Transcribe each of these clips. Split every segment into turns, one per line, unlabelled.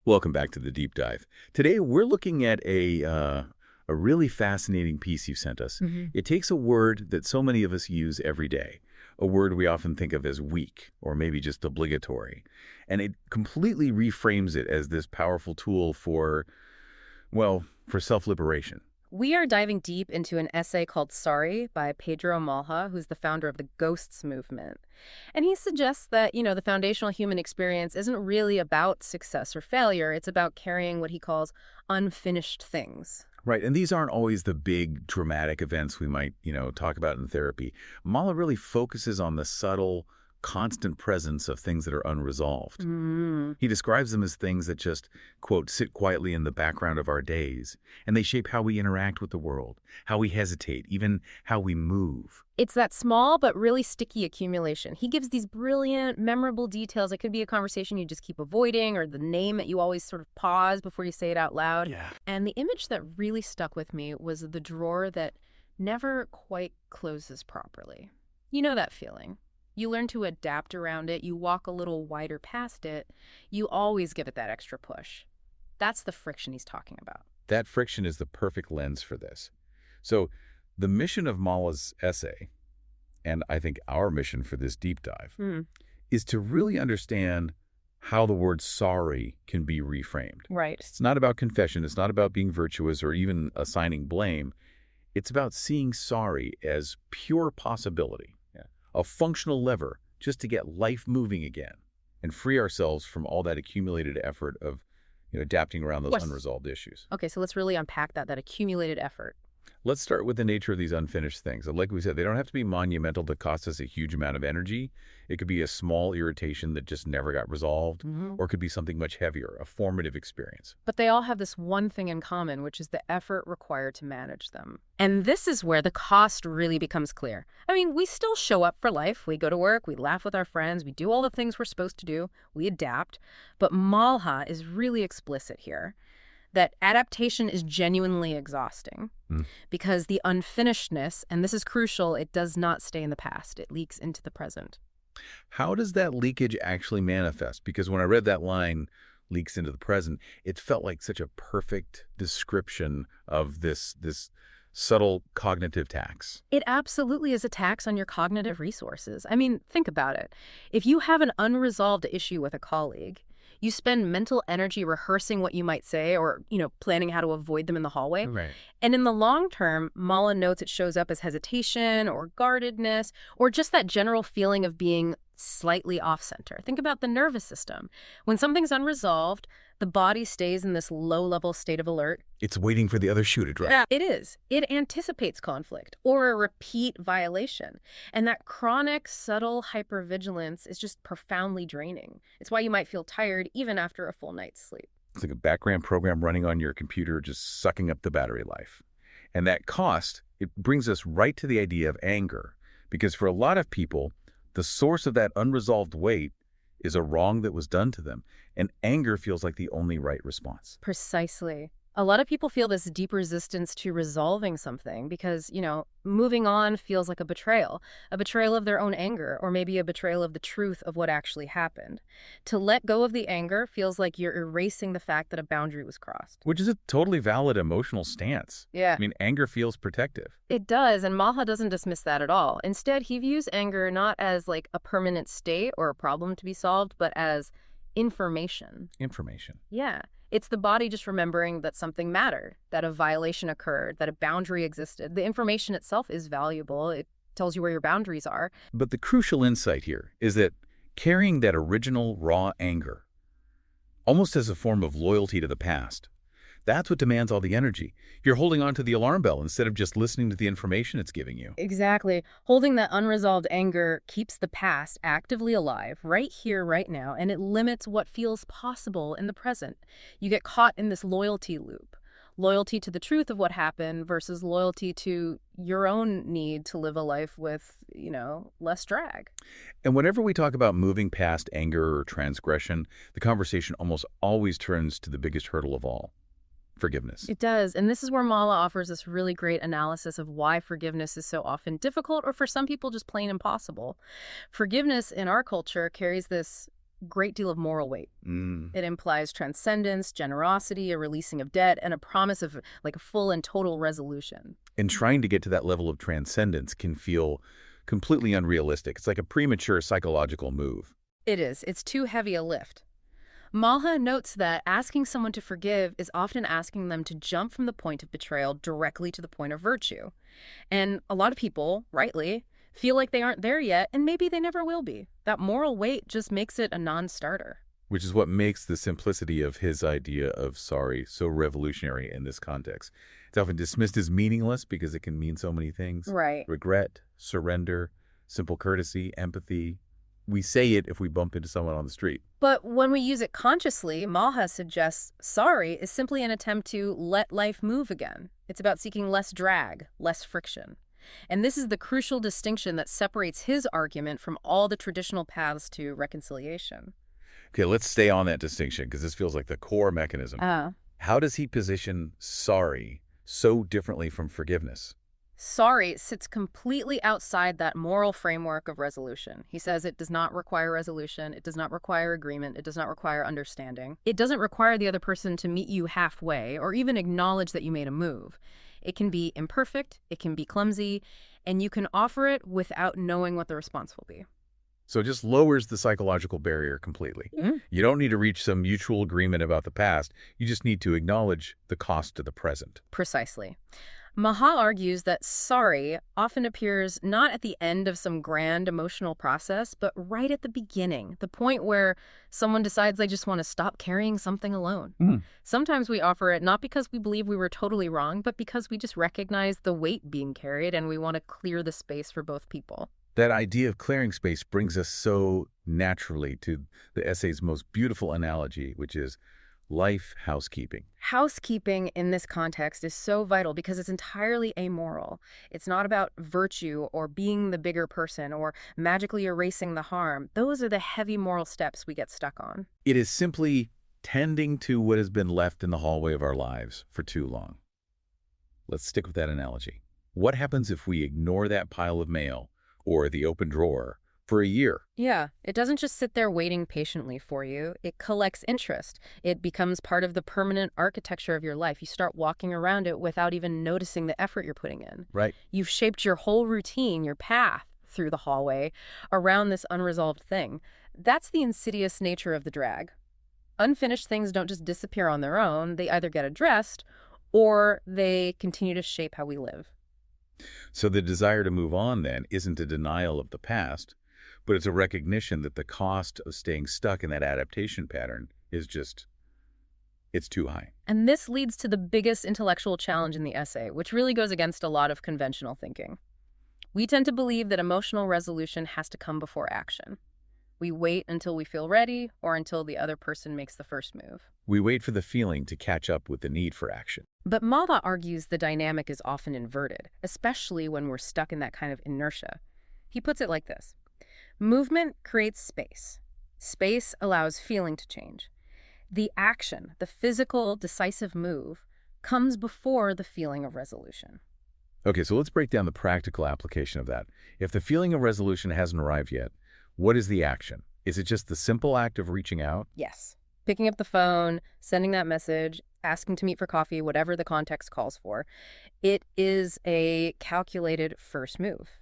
Welcome back to the deep dive. Today we're looking at a really fascinating piece you sent us. It takes a word that so many of us use every day, a word we often think of as weak or maybe just obligatory, and it completely reframes it as this powerful tool for, well, for self-liberation.
We are diving deep into an essay called Sorry by Pedro Malha, who's the founder of the Ghosts movement. And he suggests that, the foundational human experience isn't really about success or failure. It's about carrying what he calls unfinished things.
Right, and these aren't always the big dramatic events we might, talk about in therapy. Mala really focuses on the subtle, constant presence of things that are unresolved. He describes them as things that just, quote, sit quietly in the background of our days, and they shape how we interact with the world, how we hesitate, even how we move.
It's that small but really sticky accumulation. He gives these brilliant, memorable details. It could be a conversation you just keep avoiding or the name that you always sort of pause before you say it out loud.
Yeah.
And the image that really stuck with me was the drawer that never quite closes properly. You know that feeling. You learn to adapt around it. You walk a little wider past it. You always give it that extra push. That's the friction he's talking about.
That friction is the perfect lens for this. So the mission of Mala's essay, and I think our mission for this deep dive, is to really understand how the word sorry can be reframed.
Right.
It's not about confession. It's not about being virtuous or even assigning blame. It's about seeing sorry as pure possibility, a functional lever just to get life moving again and free ourselves from all that accumulated effort of adapting around those unresolved issues.
Okay, so let's really unpack that accumulated effort.
Let's start with the nature of these unfinished things. Like we said, they don't have to be monumental to cost us a huge amount of energy. It could be a small irritation that just never got resolved, or it could be something much heavier, a formative experience.
But they all have this one thing in common, which is the effort required to manage them. And this is where the cost really becomes clear. I mean, we still show up for life. We go to work, we laugh with our friends, we do all the things we're supposed to do, we adapt. But Malha is really explicit here that adaptation is genuinely exhausting because the unfinishedness, and this is crucial, it does not stay in the past. It leaks into the present.
How does that leakage actually manifest? Because when I read that line, leaks into the present, it felt like such a perfect description of this subtle cognitive tax.
It absolutely is a tax on your cognitive resources. I mean, think about it. If you have an unresolved issue with a colleague, you spend mental energy rehearsing what you might say or, planning how to avoid them in the hallway.
Right.
And in the long term, Mala notes it shows up as hesitation or guardedness or just that general feeling of being slightly off-center. Think about the nervous system. When something's unresolved, the body stays in this low-level state of alert.
It's waiting for the other shoe to drop.
Yeah, it is. It anticipates conflict or a repeat violation. And that chronic, subtle hypervigilance is just profoundly draining. It's why you might feel tired even after a full night's sleep.
It's like a background program running on your computer, just sucking up the battery life. And that cost, it brings us right to the idea of anger. Because for a lot of people, the source of that unresolved weight is a wrong that was done to them. And anger feels like the only right response.
Precisely. A lot of people feel this deep resistance to resolving something because, moving on feels like a betrayal of their own anger, or maybe a betrayal of the truth of what actually happened. To let go of the anger feels like you're erasing the fact that a boundary was crossed.
Which is a totally valid emotional stance.
Yeah.
I mean, anger feels protective.
It does, and Malha doesn't dismiss that at all. Instead, he views anger not as like a permanent state or a problem to be solved, but as information.
Information.
Yeah. It's the body just remembering that something mattered, that a violation occurred, that a boundary existed. The information itself is valuable. It tells you where your boundaries are.
But the crucial insight here is that carrying that original raw anger, almost as a form of loyalty to the past, that's what demands all the energy. You're holding on to the alarm bell instead of just listening to the information it's giving you.
Exactly. Holding that unresolved anger keeps the past actively alive, right here, right now, and it limits what feels possible in the present. You get caught in this loyalty loop. Loyalty to the truth of what happened versus loyalty to your own need to live a life with, less drag.
And whenever we talk about moving past anger or transgression, the conversation almost always turns to the biggest hurdle of all. Forgiveness.
It does. And this is where Malha offers this really great analysis of why forgiveness is so often difficult or for some people just plain impossible. Forgiveness in our culture carries this great deal of moral weight.
Mm.
It implies transcendence, generosity, a releasing of debt, and a promise of like a full and total resolution.
And trying to get to that level of transcendence can feel completely unrealistic. It's like a premature psychological move.
It is. It's too heavy a lift. Malha notes that asking someone to forgive is often asking them to jump from the point of betrayal directly to the point of virtue. And a lot of people, rightly, feel like they aren't there yet, and maybe they never will be. That moral weight just makes it a non-starter.
Which is what makes the simplicity of his idea of sorry so revolutionary in this context. It's often dismissed as meaningless because it can mean so many things.
Right.
Regret, surrender, simple courtesy, empathy. We say it if we bump into someone on the street.
But when we use it consciously, Malha suggests sorry is simply an attempt to let life move again. It's about seeking less drag, less friction. And this is the crucial distinction that separates his argument from all the traditional paths to reconciliation.
Okay, let's stay on that distinction because this feels like the core mechanism. How does he position sorry so differently from forgiveness?
Sorry sits completely outside that moral framework of resolution. He says it does not require resolution, it does not require agreement, it does not require understanding. It doesn't require the other person to meet you halfway or even acknowledge that you made a move. It can be imperfect, it can be clumsy, and you can offer it without knowing what the response will be.
So it just lowers the psychological barrier completely. You don't need to reach some mutual agreement about the past. You just need to acknowledge the cost to the present.
Precisely. Maha argues that sorry often appears not at the end of some grand emotional process, but right at the beginning, the point where someone decides they just want to stop carrying something alone. Sometimes we offer it not because we believe we were totally wrong, but because we just recognize the weight being carried and we want to clear the space for both people.
That idea of clearing space brings us so naturally to the essay's most beautiful analogy, which is life housekeeping.
Housekeeping in this context is so vital because it's entirely amoral. It's not about virtue or being the bigger person or magically erasing the harm. Those are the heavy moral steps we get stuck on.
It is simply tending to what has been left in the hallway of our lives for too long. Let's stick with that analogy. What happens if we ignore that pile of mail or the open drawer for a year?
Yeah, it doesn't just sit there waiting patiently for you. It collects interest. It becomes part of the permanent architecture of your life. You start walking around it without even noticing the effort you're putting in.
Right.
You've shaped your whole routine, your path through the hallway around this unresolved thing. That's the insidious nature of the drag. Unfinished things don't just disappear on their own. They either get addressed or they continue to shape how we live.
So the desire to move on, then, isn't a denial of the past, but it's a recognition that the cost of staying stuck in that adaptation pattern is it's too high.
And this leads to the biggest intellectual challenge in the essay, which really goes against a lot of conventional thinking. We tend to believe that emotional resolution has to come before action. We wait until we feel ready or until the other person makes the first move.
We wait for the feeling to catch up with the need for action.
But Malha argues the dynamic is often inverted, especially when we're stuck in that kind of inertia. He puts it like this. Movement creates space. Space allows feeling to change. The action, the physical, decisive move, comes before the feeling of resolution.
Okay, so let's break down the practical application of that. If the feeling of resolution hasn't arrived yet, what is the action? Is it just the simple act of reaching out?
Yes. Picking up the phone, sending that message, asking to meet for coffee, whatever the context calls for. It is a calculated first move.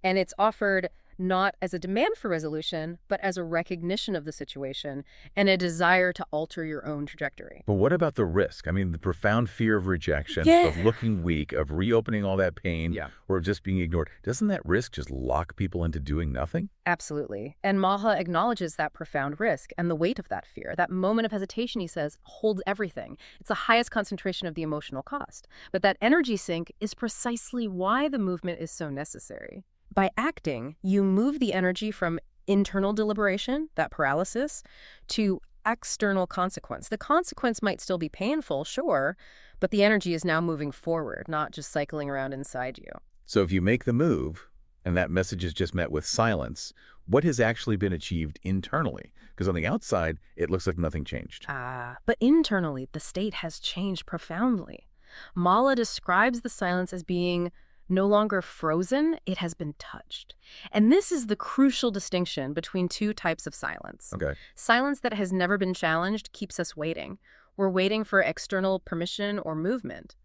And it's offered not as a demand for resolution, but as a recognition of the situation and a desire to alter your own trajectory.
But what about the risk? I mean, the profound fear of rejection, of looking weak, of reopening all that pain, or of just being ignored. Doesn't that risk just lock people into doing nothing?
Absolutely. And Malha acknowledges that profound risk and the weight of that fear. That moment of hesitation, he says, holds everything. It's the highest concentration of the emotional cost. But that energy sink is precisely why the movement is so necessary. By acting, you move the energy from internal deliberation, that paralysis, to external consequence. The consequence might still be painful, sure, but the energy is now moving forward, not just cycling around inside you.
So if you make the move, and that message is just met with silence, what has actually been achieved internally? Because on the outside, it looks like nothing changed.
But internally, the state has changed profoundly. Malha describes the silence as being No longer frozen, it has been touched. And this is the crucial distinction between two types of silence.
Okay.
Silence that has never been challenged keeps us waiting. We're waiting for external permission or movement.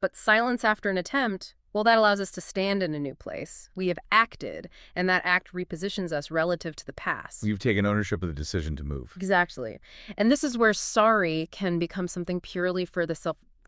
But silence after an attempt, well, that allows us to stand in a new place. We have acted, and that act repositions us relative to the past.
You've taken ownership of the decision to move.
Exactly. And this is where sorry can become something purely for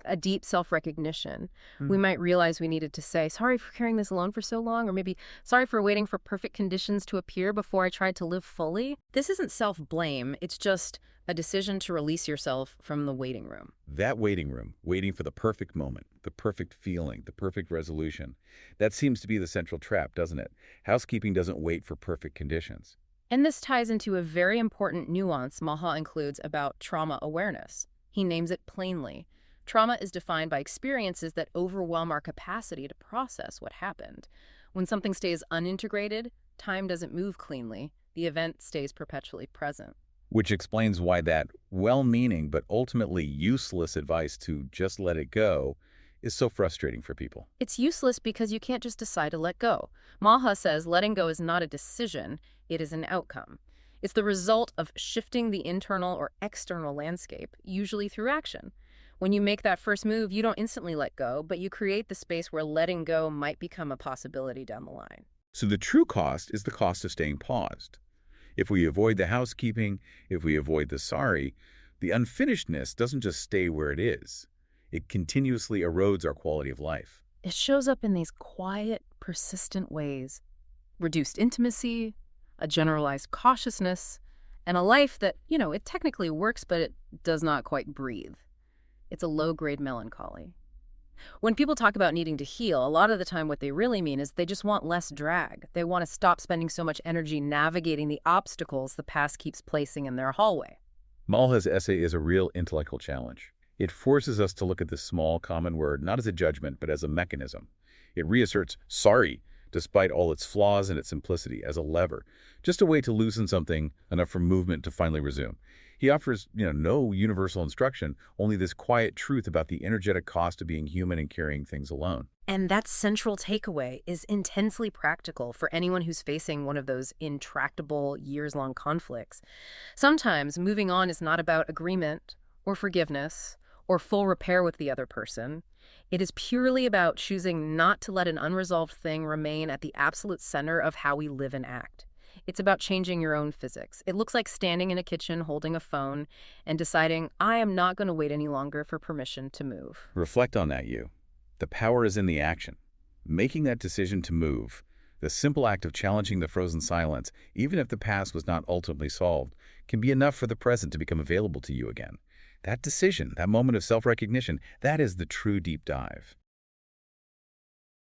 a deep self-recognition. We might realize we needed to say, sorry for carrying this alone for so long, or maybe sorry for waiting for perfect conditions to appear before I tried to live fully. This isn't self-blame. It's just a decision to release yourself from the waiting room.
That waiting room, waiting for the perfect moment, the perfect feeling, the perfect resolution, that seems to be the central trap, doesn't it? Housekeeping doesn't wait for perfect conditions.
And this ties into a very important nuance Maha includes about trauma awareness. He names it plainly. Trauma is defined by experiences that overwhelm our capacity to process what happened. When something stays unintegrated, time doesn't move cleanly. The event stays perpetually present.
Which explains why that well-meaning but ultimately useless advice to just let it go is so frustrating for people.
It's useless because you can't just decide to let go. Maha says letting go is not a decision, it is an outcome. It's the result of shifting the internal or external landscape, usually through action. When you make that first move, you don't instantly let go, but you create the space where letting go might become a possibility down the line.
So the true cost is the cost of staying paused. If we avoid the housekeeping, if we avoid the sorry, the unfinishedness doesn't just stay where it is. It continuously erodes our quality of life.
It shows up in these quiet, persistent ways. Reduced intimacy, a generalized cautiousness, and a life that, it technically works, but it does not quite breathe. It's a low-grade melancholy. When people talk about needing to heal, a lot of the time what they really mean is they just want less drag. They want to stop spending so much energy navigating the obstacles the past keeps placing in their hallway.
Malha's essay is a real intellectual challenge. It forces us to look at this small common word not as a judgment, but as a mechanism. It reasserts sorry, despite all its flaws and its simplicity, as a lever, just a way to loosen something enough for movement to finally resume. He offers, no universal instruction, only this quiet truth about the energetic cost of being human and carrying things alone.
And that central takeaway is intensely practical for anyone who's facing one of those intractable, years-long conflicts. Sometimes moving on is not about agreement or forgiveness or full repair with the other person. It is purely about choosing not to let an unresolved thing remain at the absolute center of how we live and act. It's about changing your own physics. It looks like standing in a kitchen holding a phone and deciding, I am not going to wait any longer for permission to move.
Reflect on that, you. The power is in the action. Making that decision to move, the simple act of challenging the frozen silence, even if the past was not ultimately solved, can be enough for the present to become available to you again. That decision, that moment of self-recognition, that is the true deep dive.